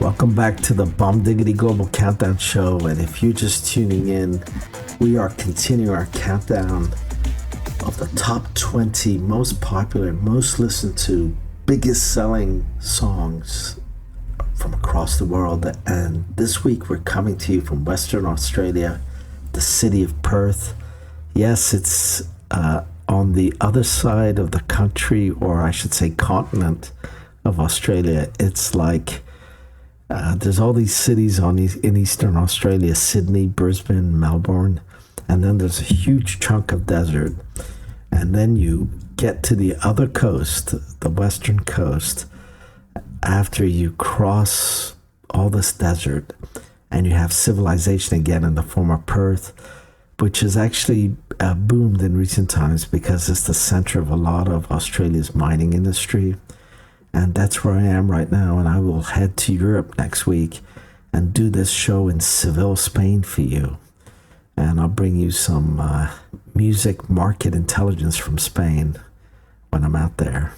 Welcome back to the Bomdiggity Global Countdown Show, and if you're just tuning in, we are continuing our countdown of the top 20 most popular, most listened to, biggest selling songs from across the world. And this week we're coming to you from Western Australia, the city of Perth. Yes, it's on the other side of the country, or I should say continent of Australia. It's like there's all these cities in Eastern Australia: Sydney, Brisbane, Melbourne, and then there's a huge chunk of desert. And then you get to the other coast, the western coast, after you cross all this desert, and you have civilization again in the form of Perth, which has actually boomed in recent times because it's the center of a lot of Australia's mining industry. And that's where I am right now, and I will head to Europe next week and do this show in Seville, Spain for you. And I'll bring you some music market intelligence from Spain when I'm out there.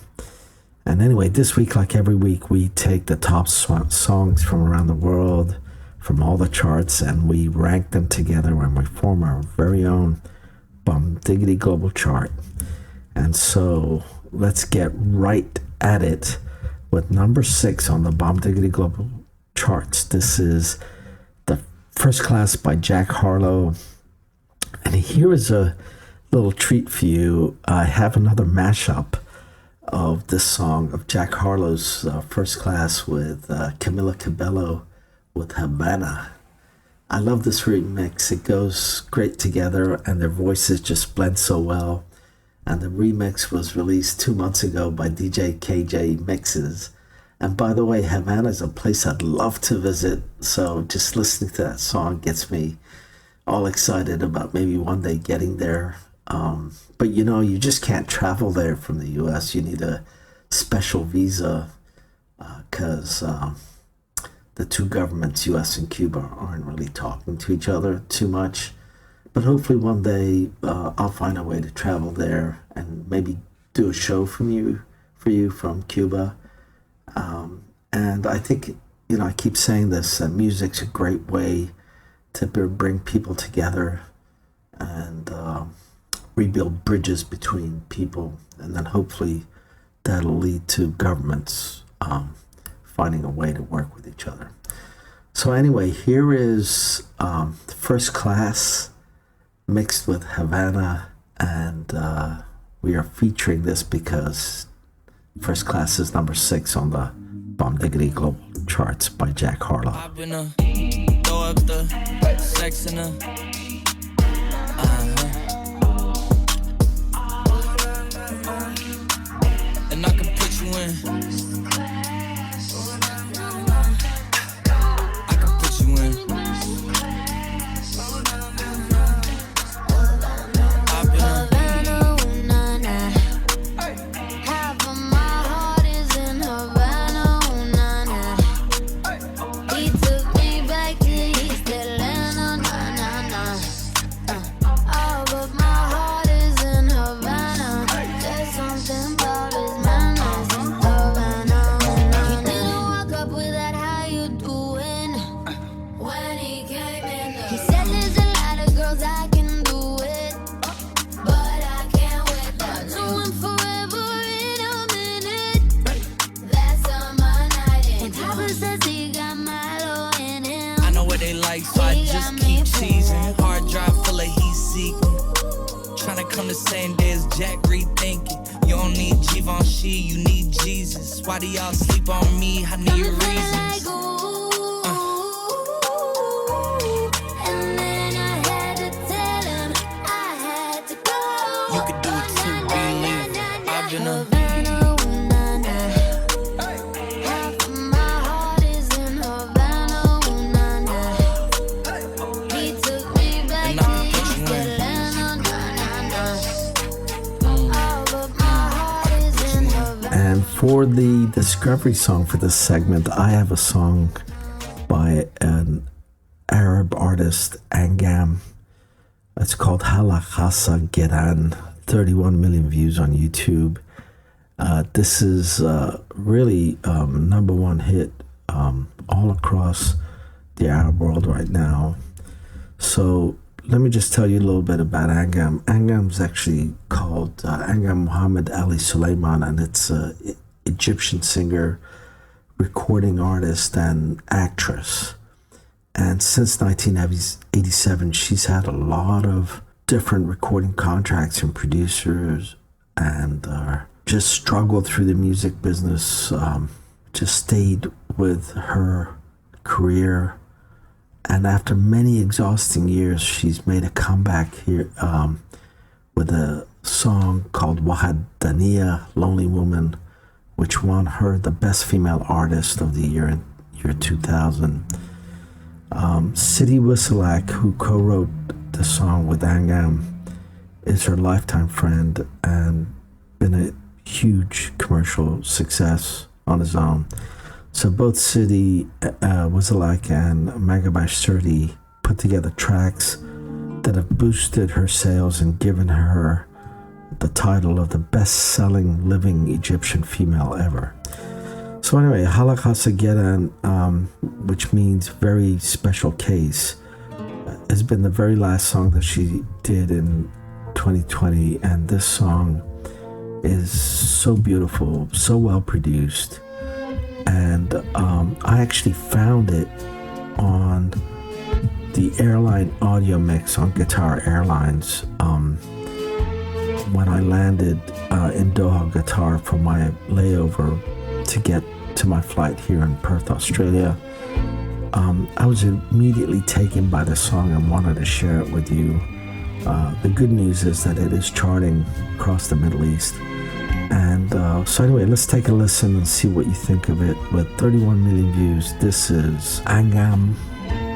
And anyway, this week, like every week, we take the top songs from around the world, from all the charts, and we rank them together and we form our very own Bomdiggity Global Chart. And so let's get right at it with number 6 on the Bomdiggity Global Charts. This is the First Class by Jack Harlow. And here is a little treat for you. I have another mashup of this song of Jack Harlow's First Class with Camila Cabello with Havana. I love this remix. It goes great together and their voices just blend so well. And the remix was released 2 months ago by DJ KJ Mixes. And by the way, Havana is a place I'd love to visit. So just listening to that song gets me all excited about maybe one day getting there. But you know, you just can't travel there from the US. You need a special visa because the two governments, US and Cuba, aren't really talking to each other too much. But hopefully one day I'll find a way to travel there and maybe do a show for you from Cuba. And I think, you know, I keep saying this, music's a great way to bring people together and rebuild bridges between people. And then hopefully that'll lead to governments finding a way to work with each other. So anyway, here is First Class mixed with Havana, and we are featuring this because First Class is number 6 on the Bomdiggity Global Charts by Jack Harlow. Throw up the sex in the and I can put you in. Why do y'all sleep on me? I need reasons. And then I had to tell him I had to go. You could do it too, believe. I've been a For the discovery song for this segment, I have a song by an Arab artist, Angam. It's called Hala Khasa Geran, 31 million views on YouTube. This is really number one hit all across the Arab world right now. So let me just tell you a little bit about Angam. Angam is actually called Angam Muhammad Ali Suleiman, and it's an Egyptian singer, recording artist, and actress. And since 1987, she's had a lot of different recording contracts and producers, and just struggled through the music business, just stayed with her career. And after many exhausting years, she's made a comeback here with a song called Wahad Dania, Lonely Woman, which won her the Best Female Artist of the year in year 2000. Sidi Wisselak, who co-wrote the song with Angam, is her lifetime friend and been a huge commercial success on his own. So both Sidi Wisselak and Magabash Surti put together tracks that have boosted her sales and given her the title of the best-selling living Egyptian female ever. So anyway, Halakha Sagedan, which means very special case, has been the very last song that she did in 2020, and this song is so beautiful, so well produced. And I actually found it on the airline audio mix on Guitar Airlines when I landed in Doha, Qatar for my layover to get to my flight here in Perth, Australia. I was immediately taken by the song and wanted to share it with you. The good news is that it is charting across the Middle East. And so anyway, let's take a listen and see what you think of it. With 31 million views, this is Angam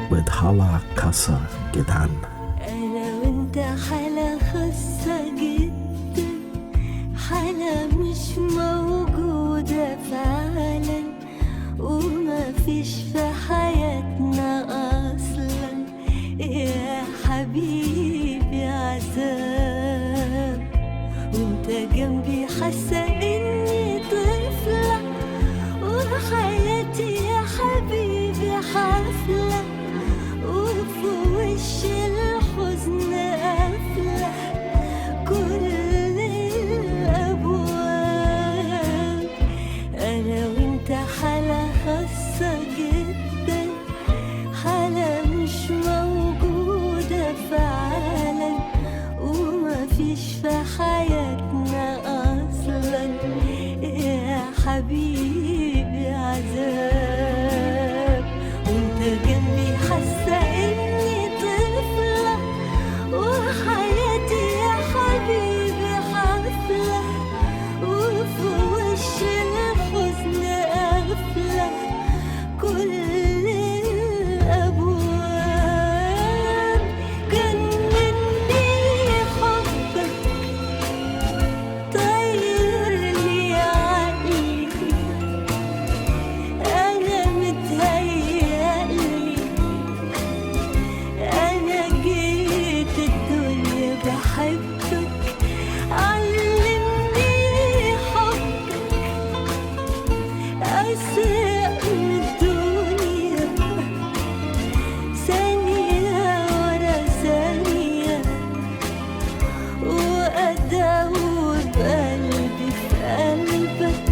with Hala Kasa Gedan. وما فيش في حياتنا أصلا يا حبيبي عذاب وانت جنبي حاسة إني طفلة وحياتي يا حبيبي حفلة وفي وش الحزن قافلة كل الأبواب أنا وانت حالة خاصة جدا حالة مش موجودة في عالم وما فيش في حياتنا أصلا يا حبيبي عذاب وانت جنبي حاسة إني طفلة وحياتي يا حبيبي حفلة وفي وش الحزن قافلة كل الأبواب جنني حبك طير لي عقلي أنا متهيألي أنا جيت الدنيا بحبك علمني حبك أسرق من الدنيا ثانية ورا ثانية وأدور بقلبي في قلبك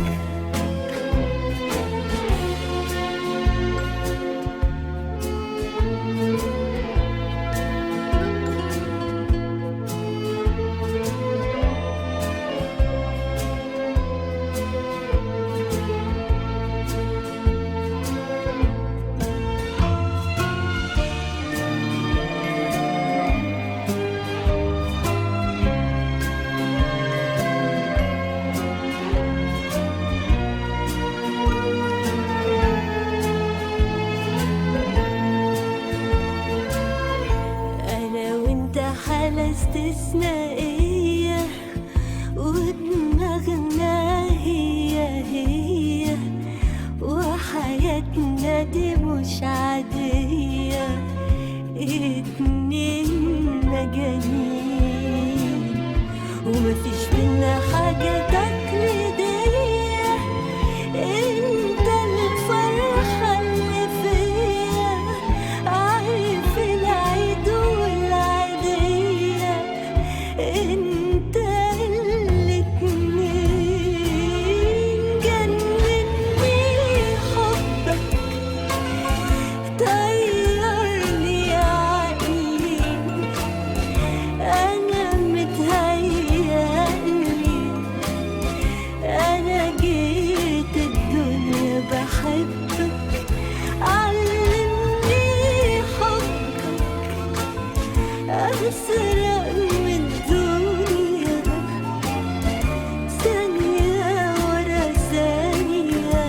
أنا وأنت حالة استثنائية ودماغنا هي وحياتنا دي مش عادية اتنين مجانين ومفيش بينا حاجة تقليدية انت الفرحة أسرع من دنيا ثانية ورا ثانية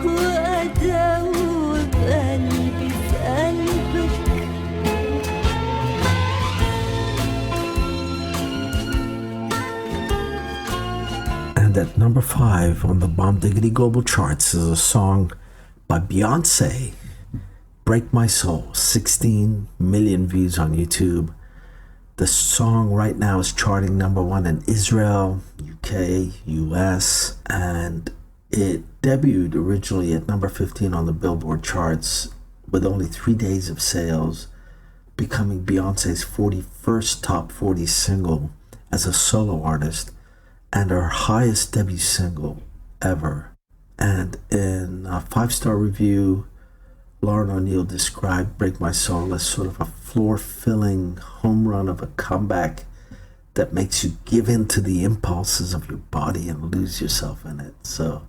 وأدوب قلبي في قلبك. And at number 5 on the Bomdiggity Global charts is a song by Beyonce, Break My Soul, 16 million views on YouTube. The song right now is charting number 1 in Israel, UK, US, and it debuted originally at number 15 on the Billboard charts with only 3 days of sales, becoming Beyonce's 41st top 40 single as a solo artist and her highest debut single ever. And in a 5-star review, Lauren O'Neill described Break My Soul as sort of a floor-filling home run of a comeback that makes you give in to the impulses of your body and lose yourself in it. So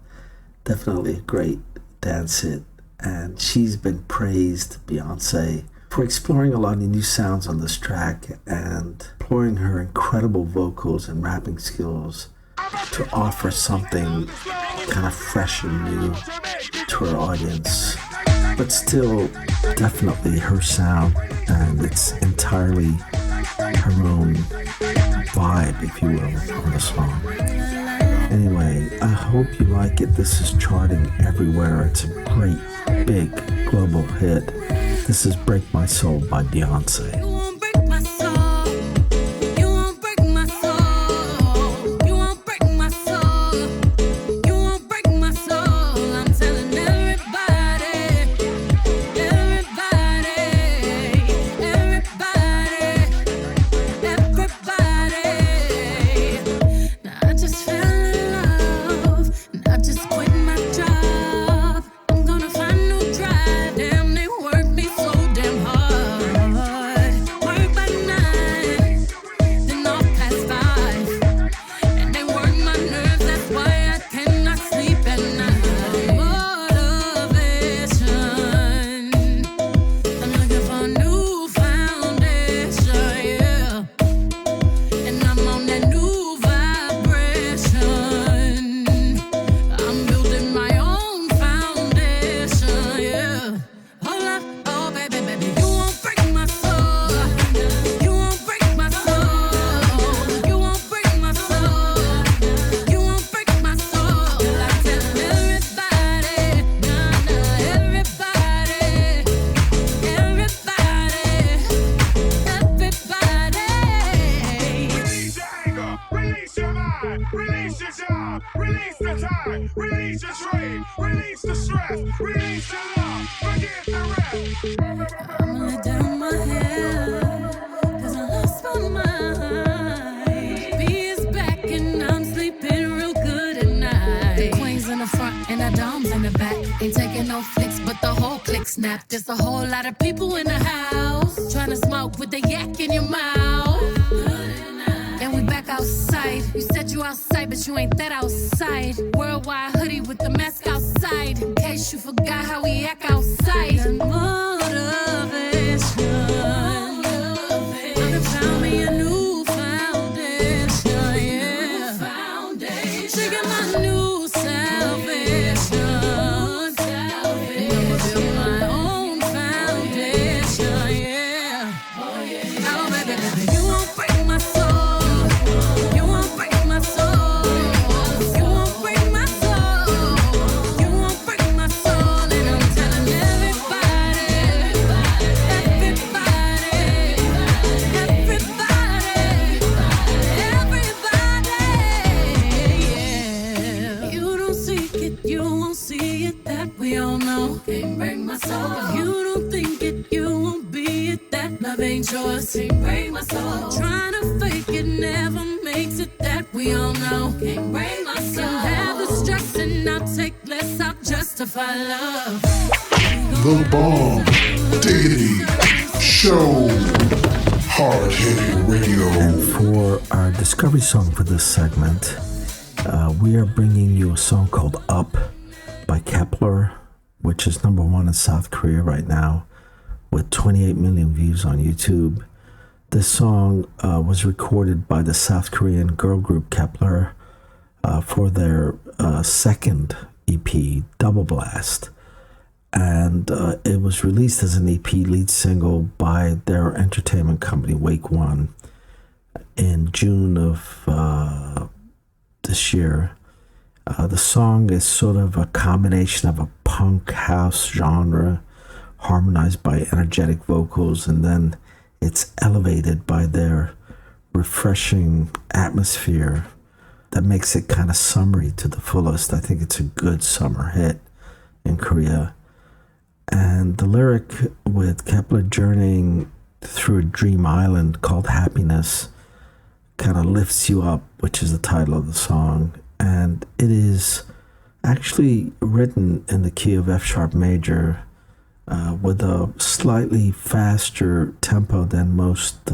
definitely a great dance hit. And she's been praised, Beyonce, for exploring a lot of new sounds on this track and employing her incredible vocals and rapping skills to offer something kind of fresh and new to her audience, but still definitely her sound, and it's entirely her own vibe, if you will, on the song. Anyway, I hope you like it. This is charting everywhere. It's a great, big global hit. This is Break My Soul by Beyonce. There's a whole lot of people in the house trying to smoke with the yak in your mouth. And we back outside. You said you outside, but you ain't that outside. Worldwide hoodie with the mask outside. In case you forgot how we act outside. And motivation. I done found me a new foundation, yeah. Shaking my new salvation. Yours, can't break my soul. Trying to fake it never makes it, that we all know. Can't break my soul. Can have the stress and I'll take less, I'll justify love. The Bomdiggity Show, hard-hitting radio. And for our discovery song for this segment, we are bringing you a song called Up by Kepler, which is number 1 in South Korea right now, with 28 million views on YouTube. This song was recorded by the South Korean girl group Kepler for their second EP, Double Blast. And it was released as an EP lead single by their entertainment company, Wake One, in June of this year. The song is sort of a combination of a punk house genre, harmonized by energetic vocals, and then it's elevated by their refreshing atmosphere that makes it kind of summery to the fullest. I think it's a good summer hit in Korea. And the lyric with Kepler journeying through a dream island called Happiness kind of lifts you up, which is the title of the song. And it is actually written in the key of F sharp major, with a slightly faster tempo than most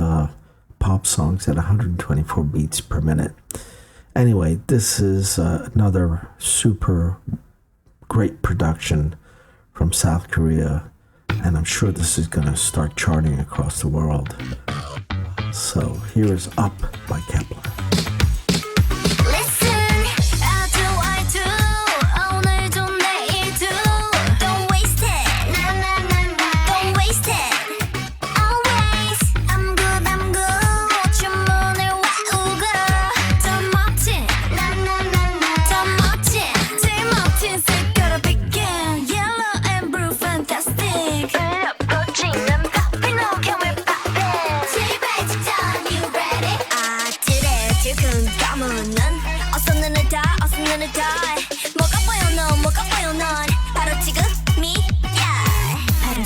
pop songs at 124 beats per minute. Anyway, this is another super great production from South Korea, and I'm sure this is going to start charting across the world. So here is Up by Kepler.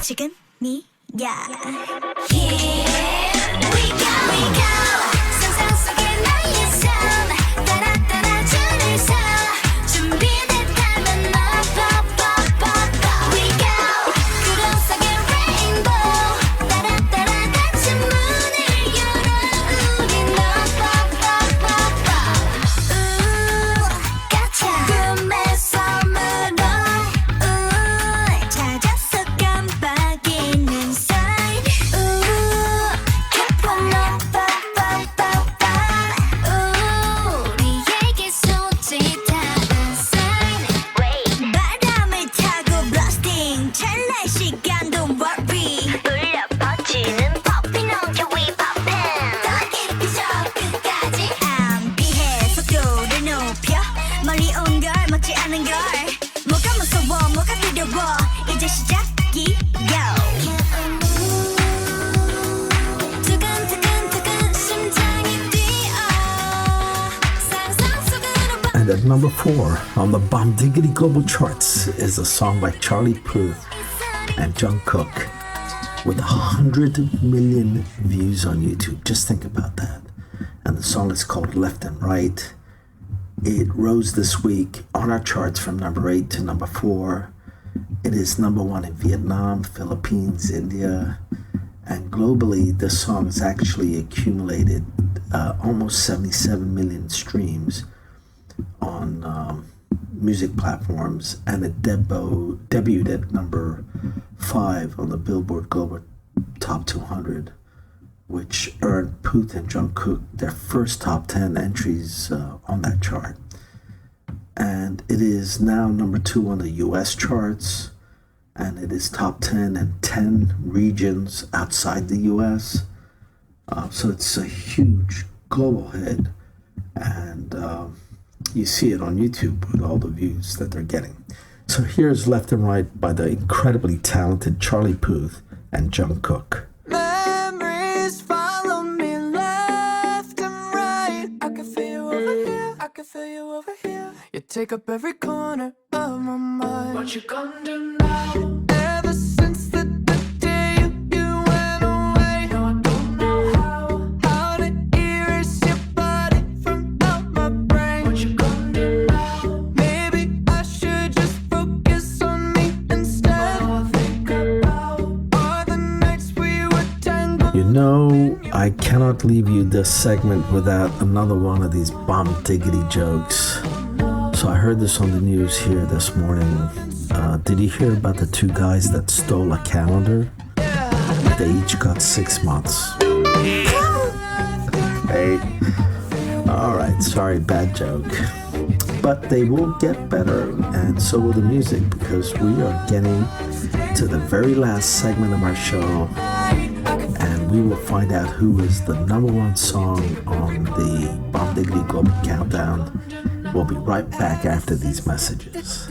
지금이야. Here we go. 상상 속에 나의 삶 따라 따라 줄을 서 준비됐다면 up up up up we go. 구름 속의 rainbow 따라 따라 같이 문을 열어 우린 up up up up up. 가차 꿈의 섬으로 찾았어 깜빡이는 sign. Keep on up up up up up. 우리에게 솔직한 sign. 바람을 타고 blasting 찰나의 시간 don't worry. 울려 퍼지는 popping on can we poppin'. 더 깊이서 끝까지 암비해 속도를 높여 멀리 온 걸 먹지 않은 걸 뭐가 무서워 뭐가 두려워 이제 시작이야. 두근두근두근 심장이 뛰어 상상 속으로 And at number 4 on the Bomdiggity Global Charts is a song by Charlie Puth and Jungkook with 100 million views on YouTube. Just think about that. And the song is called Left and Right. It rose this week on our charts from number 8 to number 4. It is number 1 in Vietnam, Philippines, India, and globally this song has actually accumulated almost 77 million streams on music platforms, and it debuted at number 5 on the Billboard Global Top 200, which earned Puth and Jungkook their first top 10 entries on that chart. And it is now number 2 on the US charts, and it is top 10 in 10 regions outside the US. So it's a huge global hit, and you see it on YouTube with all the views that they're getting. So here's Left and Right by the incredibly talented Charlie Puth and Jungkook. Memories follow me left and right. I can feel you over here, I can feel you over here. You take up every corner of my mind. What you gonna do now? Ever since the day you went away, no, I don't know how to erase your body from out my brain. What you gonna do now? Maybe I should just focus on me instead. All I think about are the nights we were tangled. You know, I cannot leave you this segment without another one of these Bomdiggity jokes. So I heard this on the news here this morning. Did you hear about the 2 guys that stole a calendar? They each got 6 months. okay. Alright, sorry, bad joke. But they will get better, and so will the music, because we are getting to the very last segment of our show, and we will find out who is the #1 song on the Bomdiggity Global Countdown. We'll be right back after these messages.